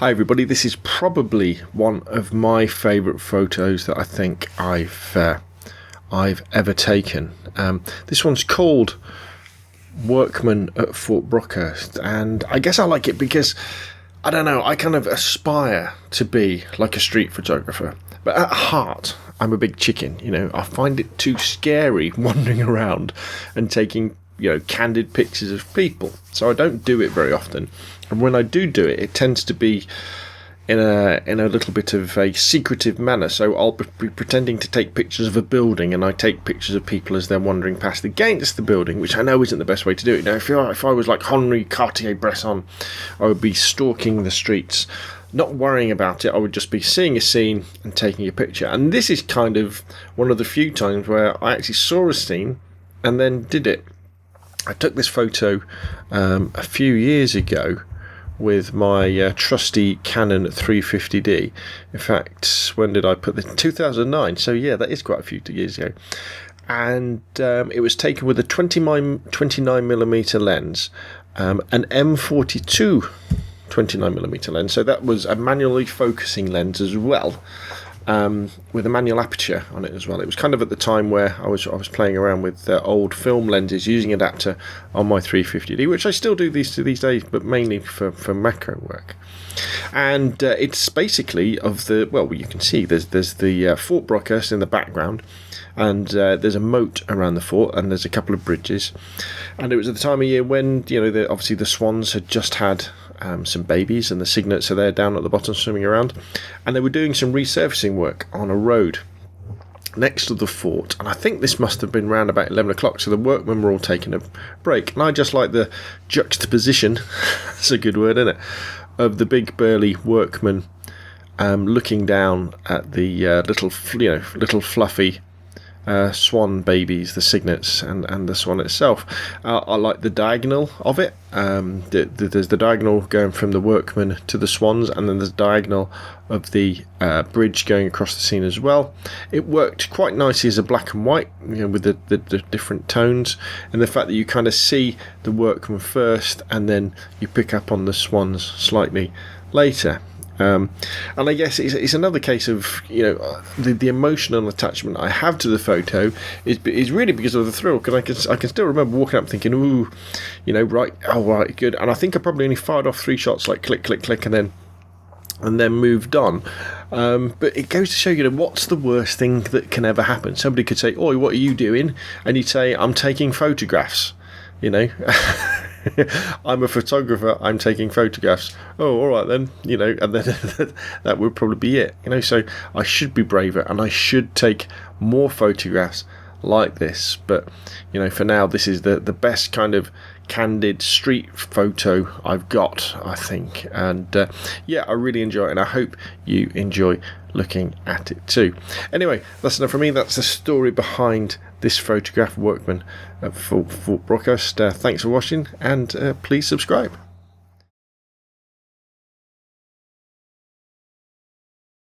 Hi everybody, this is probably one of my favourite photos that I think I've ever taken. This one's called Workmen at Fort Brockhurst, and I guess I like it because, I don't know, I kind of aspire to be like a street photographer, but at heart I'm a big chicken. I find it too scary wandering around and taking candid pictures of people, so I don't do it very often. And when I do it, it tends to be in a little bit of a secretive manner. So I'll be pretending to take pictures of a building, and I take pictures of people as they're wandering past against the building, which I know isn't the best way to do it. Now, if I was like Henri Cartier-Bresson, I would be stalking the streets, not worrying about it. I would just be seeing a scene and taking a picture. And this is kind of one of the few times where I actually saw a scene and then did it. I took this photo a few years ago with my trusty Canon 350D. In fact, when did I put this? 2009. So yeah, that is quite a few years ago. And it was taken with a 29mm lens, an M42 29mm lens. So that was a manually focusing lens as well, with a manual aperture on it as well. It was kind of at the time where I was playing around with old film lenses using adapter on my 350D, which I still do these days, but mainly for macro work. And it's basically of the, well, you can see there's the Fort Brockhurst in the background, and there's a moat around the fort, and there's a couple of bridges. And it was at the time of year when obviously the swans had just had some babies, and the cygnets are there down at the bottom swimming around, and they were doing some resurfacing work on a road next to the fort. And I think this must have been round about 11 o'clock, so the workmen were all taking a break, and I just like the juxtaposition that's a good word, isn't it, of the big burly workman looking down at the little fluffy swan babies, the cygnets, and the swan itself. I like the diagonal of it. There's the diagonal going from the workmen to the swans, and then there's the diagonal of the bridge going across the scene as well. It worked quite nicely as a black and white, with the different tones, and the fact that you kind of see the workmen first, and then you pick up on the swans slightly later. And I guess it's another case of the emotional attachment I have to the photo is really because of the thrill, because I can still remember walking up thinking, ooh, right, oh right, good. And I think I probably only fired off 3 shots, like click, click, click, and then moved on. But it goes to show, what's the worst thing that can ever happen? Somebody could say, "Oi, what are you doing?" And you'd say, "I'm taking photographs." I'm a photographer, I'm taking photographs. Oh, all right then, and then that would probably be it. So I should be braver, and I should take more photographs like this. But for now, this is the best kind of candid street photo I've got, I think. And yeah, I really enjoy it, and I hope you enjoy looking at it too. Anyway, that's enough from me. That's the story behind this photograph, Workmen at Fort Brockhurst. Thanks for watching, and please subscribe.